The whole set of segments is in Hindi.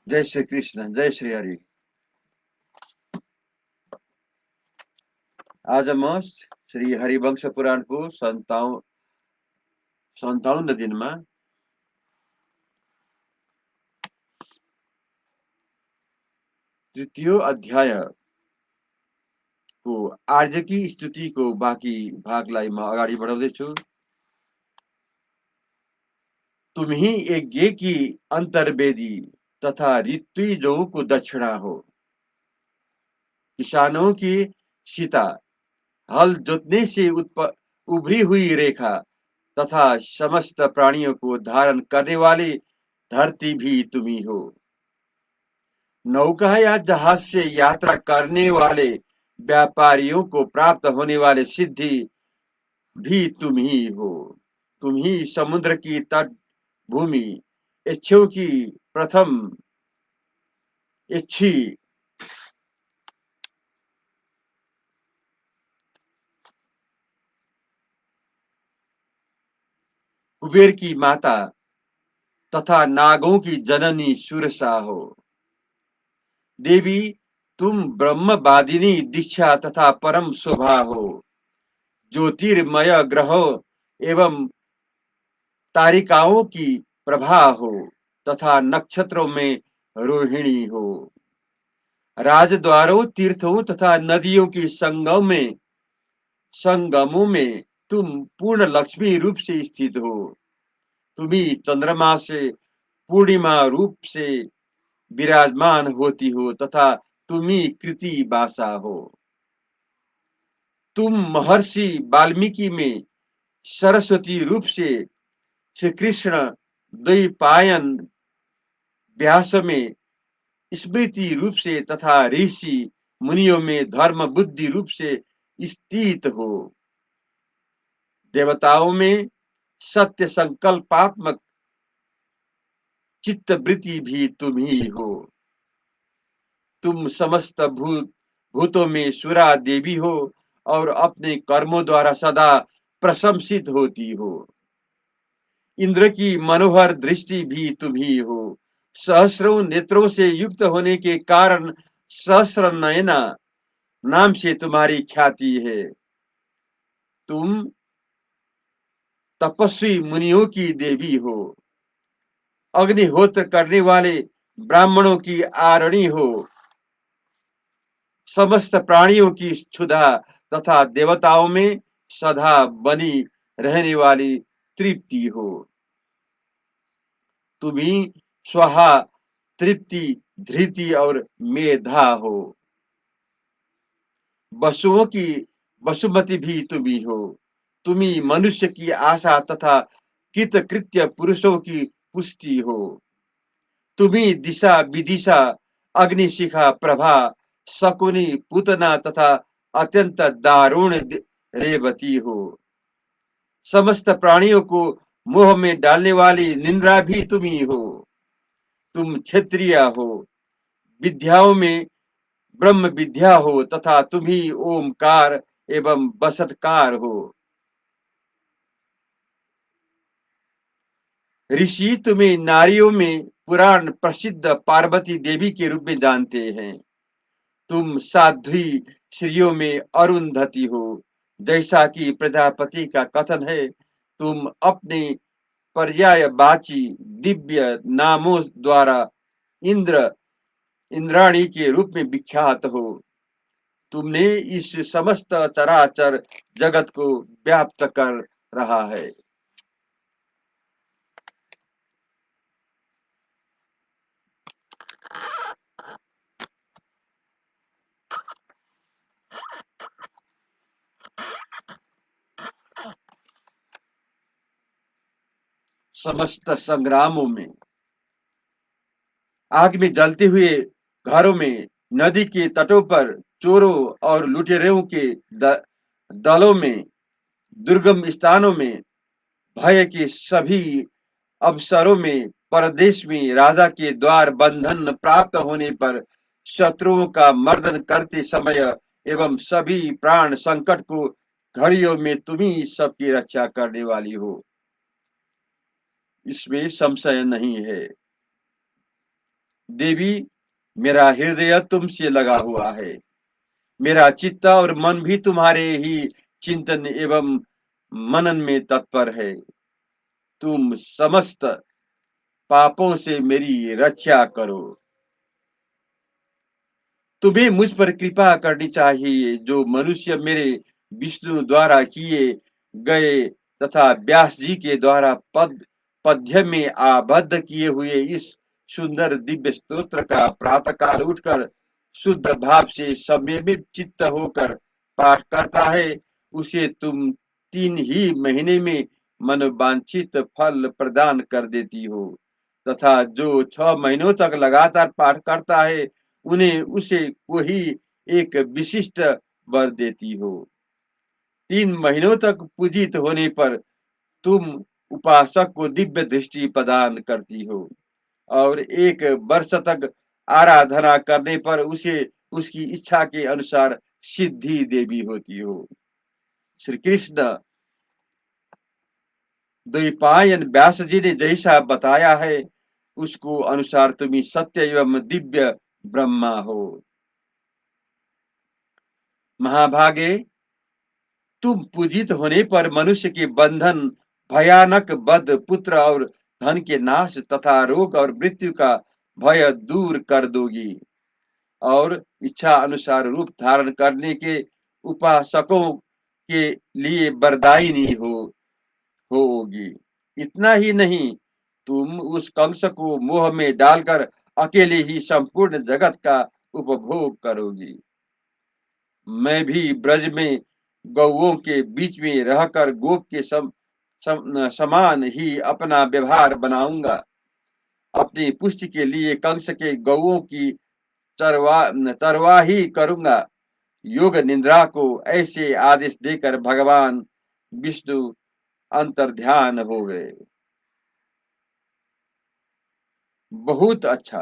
जय श्री कृष्ण, जय श्री हरि। आज म श्री हरिवंश पुराणको 57 दिनमा तृतीय अध्यायको आर्जकी स्तुतिको बाँकी भागलाई म अगाडि बढाउँदैछु। तुम ही यज्ञ की अंतर्वेदी तथा ऋत्विजों को दक्षिणा हो। किसानों की सीता, हल जोतने से उभरी हुई रेखा तथा समस्त प्राणियों को धारण करने वाली धरती भी तुम ही हो। नौका या जहाज से यात्रा करने वाले व्यापारियों को प्राप्त होने वाले सिद्धि भी तुम ही हो। तुम ही समुद्र की तट भूमि, इच्छों की प्रथम इच्छी, कुबेर की माता तथा नागों की जननी सुरसा हो। देवी, तुम ब्रह्मवादिनी दीक्षा तथा परम शोभा हो। ज्योतिर्मय ग्रहों एवं तारिकाओं की प्रभा हो तथा नक्षत्रों में रोहिणी हो। राजद्वारों, तीर्थों तथा नदियों की संगमों में तुम पूर्ण लक्ष्मी रूप से स्थित हो। तुम्ही चंद्रमा से पूर्णिमा रूप से विराजमान होती हो तथा तुम्ही कृति बासा हो। तुम महर्षि वाल्मीकि में सरस्वती रूप से, श्री कृष्ण द्वैपायन व्यास में स्मृति रूप से तथा ऋषि मुनियों में धर्म बुद्धि रूप से स्थित हो। देवताओं में सत्य संकल्पात्मक चित्त वृत्ति भी तुम ही हो। तुम समस्त भूतों में सुरा देवी हो और अपने कर्मों द्वारा सदा प्रशंसित होती हो। इंद्र की मनोहर दृष्टि भी तुम ही हो। सहस्रों नेत्रों से युक्त होने के कारण सहस्र नयना नाम से तुम्हारी ख्याति है। तुम तपस्वी मुनियों की देवी हो। अग्निहोत्र करने वाले ब्राह्मणों की आरणी हो। समस्त प्राणियों की क्षुधा तथा देवताओं में सदा बनी रहने वाली तृप्ति हो। तुम्ही स्वाहा, तृप्ति, धृति और मेधा हो। वसुओं की वसुमती भी तुम्ही हो। तुम्ही मनुष्य की आशा तथा कृतकृत्य पुरुषों की पुष्टि हो। तुम्ही दिशा विदिशा, अग्निशिखा प्रभा, शकुनी, पूतना तथा अत्यंत दारुण रेवती हो। समस्त प्राणियों को मोह में डालने वाली निंद्रा भी तुम ही हो। तुम क्षत्रिय हो, विद्याओं में ब्रह्म विद्या हो तथा तुम ही ओमकार एवं बसतकार हो। ऋषि तुम्हें नारियों में पुराण प्रसिद्ध पार्वती देवी के रूप में जानते हैं। तुम साध्वी श्रीयों में अरुंधति हो। जैसा कि प्रजापति का कथन है, तुम अपने पर्यायवाची दिव्य नामों द्वारा इंद्र, इंद्राणी के रूप में विख्यात हो। तुमने इस समस्त चराचर जगत को व्याप्त कर रहा है। समस्त संग्रामों में, आग में जलते हुए घरों में, नदी के तटों पर चोरों और लुटेरों के दलों में, दुर्गम स्थानों में, भय के सभी अवसरों में, परदेश में, राजा के द्वार बंधन प्राप्त होने पर, शत्रुओं का मर्दन करते समय एवं सभी प्राण संकट को घड़ियों में तुम ही सबकी रक्षा करने वाली हो, इसमें संशय नहीं है। देवी, मेरा हृदय तुमसे लगा हुआ है, मेरा चित्त और मन भी तुम्हारे ही चिंतन एवं मनन में तत्पर है। तुम समस्त पापों से मेरी रक्षा करो। तुम्हें मुझ पर कृपा करनी चाहिए, जो मनुष्य मेरे विष्णु द्वारा किए गए तथा व्यास जी के द्वारा पद्य में आबद्ध किए हुए इस सुंदर दिव्य स्तोत्र का प्रातःकाल उठकर शुद्ध भाव से संयमित चित्त होकर पाठ करता है, उसे तुम 3 ही महीने में मनोवांछित फल प्रदान कर देती हो, तथा जो 6 महीनों तक लगातार पाठ करता है, उन्हें उसे कोई एक विशिष्ट वर देती हो। 3 महीनों तक पूजित होने पर तुम उपासक को दिव्य दृष्टि प्रदान करती हो, और 1 वर्ष तक आराधना करने पर उसे उसकी इच्छा के अनुसार सिद्धि देवी होती हो। श्री कृष्ण द्वैपायन व्यास जी ने जैसा बताया है, उसको अनुसार तुम्ही सत्य एवं दिव्य ब्रह्मा हो। महाभागे, तुम पूजित होने पर मनुष्य के बंधन, भयानक बद पुत्र और धन के नाश तथा रोग और मृत्यु का भय दूर कर दोगी, और इच्छा अनुसार रूप धारण करने के उपासकों के लिए वरदायिनी होगी। इतना ही नहीं, तुम उस कंस को मोह में डालकर अकेले ही संपूर्ण जगत का उपभोग करोगी। मैं भी ब्रज में गौओं के बीच में रहकर गोप के समान ही अपना व्यवहार बनाऊंगा। अपनी पुष्टि के लिए कंस के गौओं की चरवाही करूंगा। योग निद्रा को ऐसे आदेश देकर भगवान विष्णु अंतर्ध्यान हो गए। बहुत अच्छा।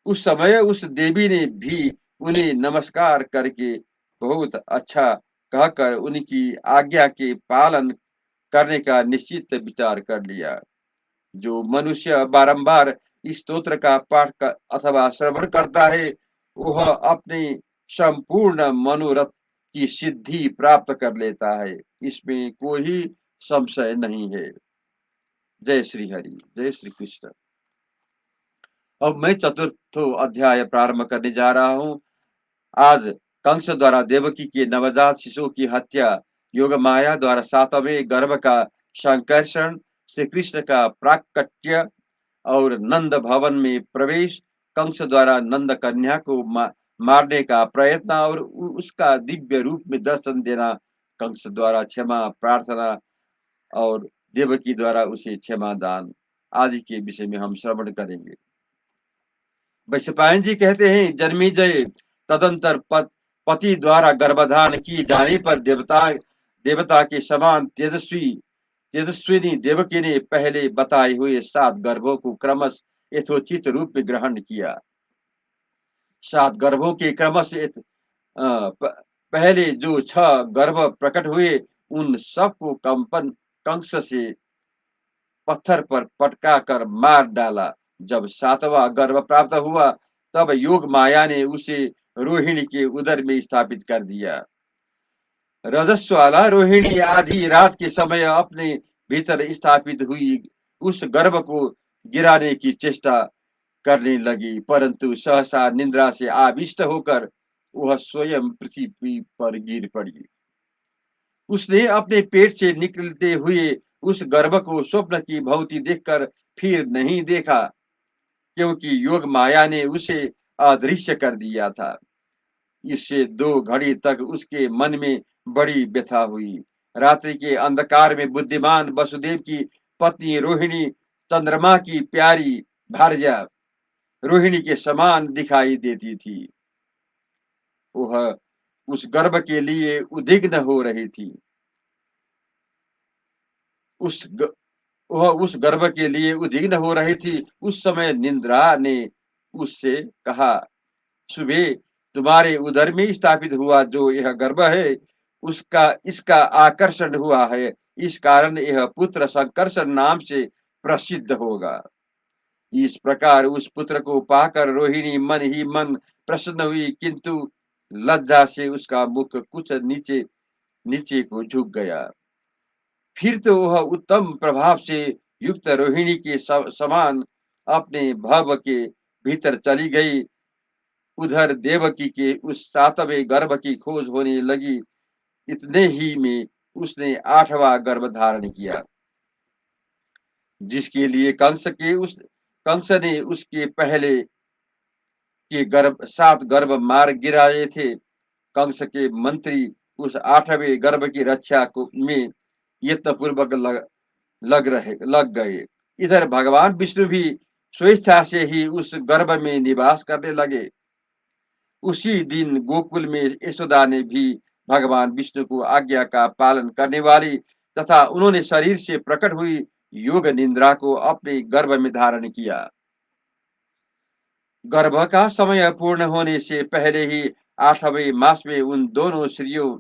उस समय उस देवी ने भी उन्हें नमस्कार करके बहुत अच्छा कहकर उनकी आज्ञा के पालन करने का निश्चित विचार कर लिया। जो मनुष्य बारंबार इस स्तोत्र का पाठ अथवा श्रवण करता है, वह अपने संपूर्ण मनोरथ की सिद्धि प्राप्त कर लेता है, इसमें कोई संशय नहीं है। जय श्री हरि, जय श्री कृष्ण। अब मैं चतुर्थ अध्याय प्रारंभ करने जा रहा हूँ। आज कंस द्वारा देवकी के नवजात शिशु की हत्या, योग माया द्वारा 7वें गर्भ का संकर्षण, श्री कृष्ण का प्राकट्य और नंद भवन में प्रवेश, कंस द्वारा नंद कन्या को मारने का प्रयत्न और उसका दिव्य रूप में दर्शन देना, कंस द्वारा क्षमा प्रार्थना और देवकी द्वारा उसे क्षमा दान आदि के विषय में हम श्रवण करेंगे। वैशंपायन जी कहते हैं, जन्मेजय तदंतर पति द्वारा गर्भधान की जाने पर देवता के समान तेजस्विनी देवकी ने पहले बताए हुए 7 गर्भों को क्रमश यथोचित रूप में ग्रहण किया। 7 गर्भों के क्रमश पहले जो 6 गर्भ प्रकट हुए, उन सबको कंस से पत्थर पर पटका कर मार डाला। जब 7वां गर्भ प्राप्त हुआ, तब योग माया ने उसे रोहिणी के उदर में स्थापित कर दिया। रजस्वाला रोहिणी आधी रात के समय अपने भीतर स्थापित हुई उस गर्भ को गिराने की चेष्टा करने लगी, परंतु सहसा निद्रा से आविष्ट होकर वह स्वयं पृथ्वी पर गिर पड़ी। उसने अपने पेट से निकलते हुए उस गर्भ को स्वप्न की भांति देखकर फिर नहीं देखा, क्योंकि योग माया ने उसे अदृश्य कर दिया था। इससे 2 घड़ी तक उसके मन में बड़ी व्यथा हुई। रात्रि के अंधकार में बुद्धिमान वसुदेव की पत्नी रोहिणी चंद्रमा की प्यारी भार्या रोहिणी के समान दिखाई देती थी। वह उस गर्भ के लिए उद्विग्न हो रही थी। वह उस गर्भ के लिए उद्विग्न हो रही थी। उस समय निंद्रा ने उससे कहा, सुबह तुम्हारे उदर में स्थापित हुआ जो यह गर्भ है, इसका आकर्षण हुआ है, इस कारण यह पुत्र संकर्षण नाम से प्रसिद्ध होगा। इस प्रकार उस पुत्र को पाकर रोहिणी मन ही मन प्रसन्न हुई, किंतु लज्जा से उसका मुख कुछ नीचे नीचे को झुक गया। फिर तो वह उत्तम प्रभाव से युक्त रोहिणी के समान अपने भव के भीतर चली गई। उधर देवकी के उस सातवें गर्भ की खोज होने लगी। इतने ही में उसने 8वां गर्भ धारण किया, जिसके लिए कंस ने उसके पहले के 7 गर्भ मार गिराए थे। कंस के मंत्री उस 8वें गर्भ की रक्षा में यत्नपूर्वक लग गए। इधर भगवान विष्णु भी स्वेच्छा से ही उस गर्भ में निवास करने लगे। उसी दिन गोकुल में यशोदा ने भी भगवान विष्णु को आज्ञा का पालन करने वाली तथा उन्होंने शरीर से प्रकट हुई योग निद्रा को अपने गर्भ में धारण किया। गर्भ का समय पूर्ण होने से पहले ही 8वें मास में उन दोनों स्त्रियों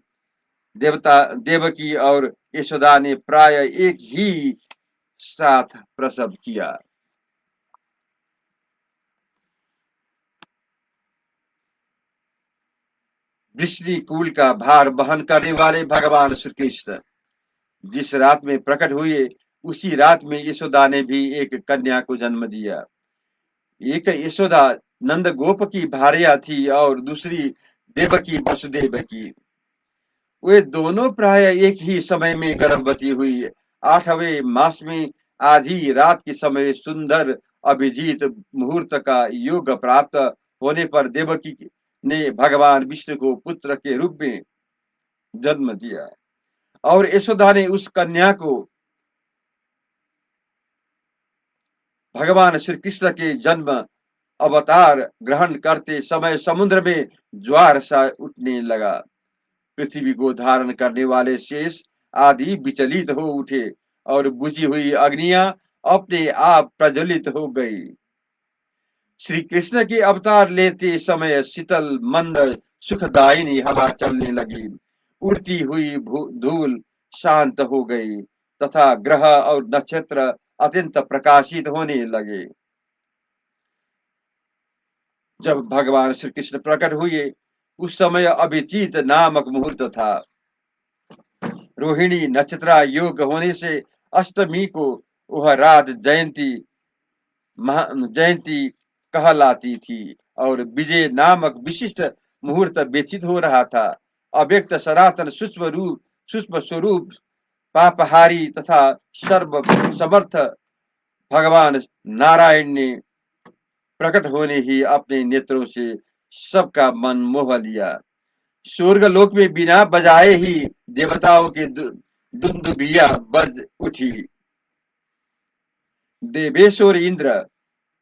देवकी और यशोदा ने प्राय एक ही साथ प्रसव किया। वृष्णि कुल का भार वहन करने वाले भगवान श्री कृष्ण जिस रात में प्रकट हुए, उसी रात में यशोदा ने भी एक कन्या को जन्म दिया। एक यशोदा नंद गोप की भार्या थी और दूसरी देवकी वसुदेव की। वे दोनों प्राय एक ही समय में गर्भवती हुई। 8वें मास में आधी रात के समय सुंदर अभिजीत मुहूर्त का योग प्राप्त होने पर देवकी ने भगवान विष्णु को पुत्र के रूप में जन्म दिया और यशोदा ने उस कन्या को भगवान श्री कृष्ण के जन्म अवतार ग्रहण करते समय समुद्र में ज्वार सा उठने लगा। पृथ्वी को धारण करने वाले शेष आदि विचलित हो उठे और बुझी हुई अग्नियां अपने आप प्रज्वलित हो गई। श्री कृष्ण के अवतार लेते समय शीतल मंद सुखदायिनी हवा चलने लगी। उड़ती हुई धूल शांत हो गई तथा ग्रह और नक्षत्र अत्यंत प्रकाशित होने लगे। जब भगवान श्री कृष्ण प्रकट हुए, उस समय अभिजीत नामक मुहूर्त था। रोहिणी नक्षत्र योग होने से अष्टमी को वह रात जयंती कहलाती थी और विजय नामक विशिष्ट मुहूर्त व्यतीत हो रहा था। अव्यक्त सनातन सूक्ष्म स्वरूप पापहारी तथा सर्व समर्थ भगवान नारायण ने प्रकट होने ही अपने नेत्रों से सबका मन मोह लिया। स्वर्ग लोक में बिना बजाए ही देवताओं के दुंदुभिया बज उठी। देवेश्वर इंद्र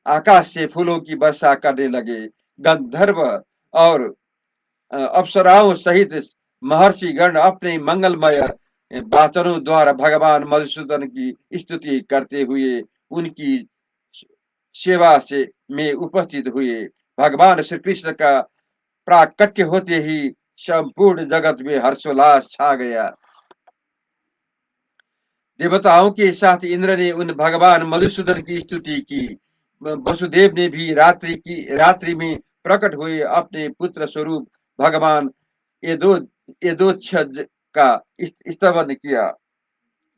आकाश से फूलों की वर्षा करने लगे। गंधर्व और अप्सराओं सहित महर्षि गण अपने मंगलमय वाचनों द्वारा भगवान मधुसूदन की स्तुति करते हुए उनकी सेवा से में उपस्थित हुए। भगवान श्री कृष्ण का प्राकट्य होते ही संपूर्ण जगत में हर्षोल्लास छा गया। देवताओं के साथ इंद्र ने उन भगवान मधुसूदन की स्तुति की। वसुदेव ने भी रात्रि में प्रकट हुए अपने पुत्र स्वरूप भगवान यदोच्छज का स्तवन किया।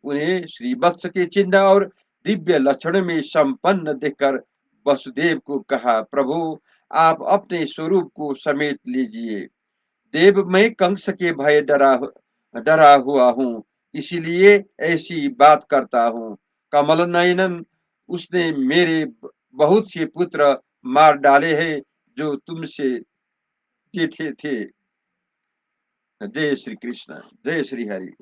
उन्हें श्री वत्स के चिन्ह और दिव्य लक्षण में संपन्न देखकर वसुदेव को कहा, प्रभु आप अपने स्वरूप को समेट लीजिए। देव मैं कंस के भय डरा हुआ हूँ, इसीलिए ऐसी बात करता हूँ। कमल नयनन उसने मेरे बहुत से पुत्र मार डाले हैं जो तुमसे जेठे थे। जय श्री कृष्ण, जय श्री हरि।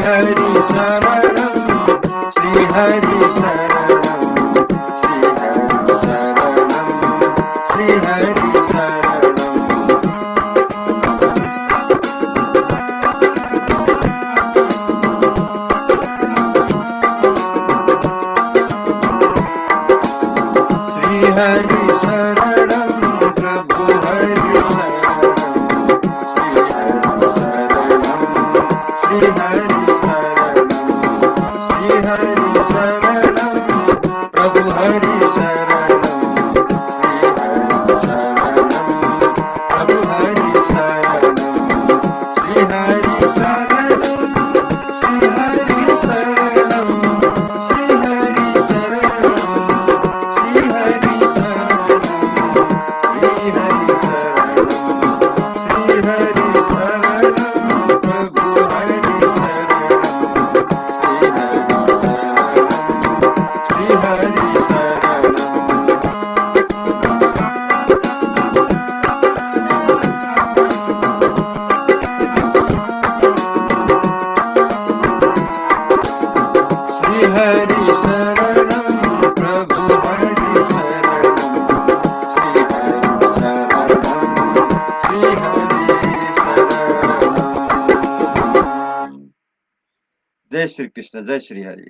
हरि शरणं श्री हरि शरणं श्री हरि शरणं श्री हरि शरणं प्रभु हरि शरणं श्री हरि शरणं श्री हरि शरणं प्रभु हरि शरणं प्रभु हरि शरणं श्री हरि शरणं श्री हरि शरणं श्री हरि शरणं श्री हरि शरणं श्री हरि शरणं श्री हरि शरणं प्रभु हरि शरणं श्री हरि शरणं श्री हरि शरणं प्रभु हरि शरणं श्री हरि शरणं श्री हरि शरणं। जय श्री कृष्ण, जय श्री हरि।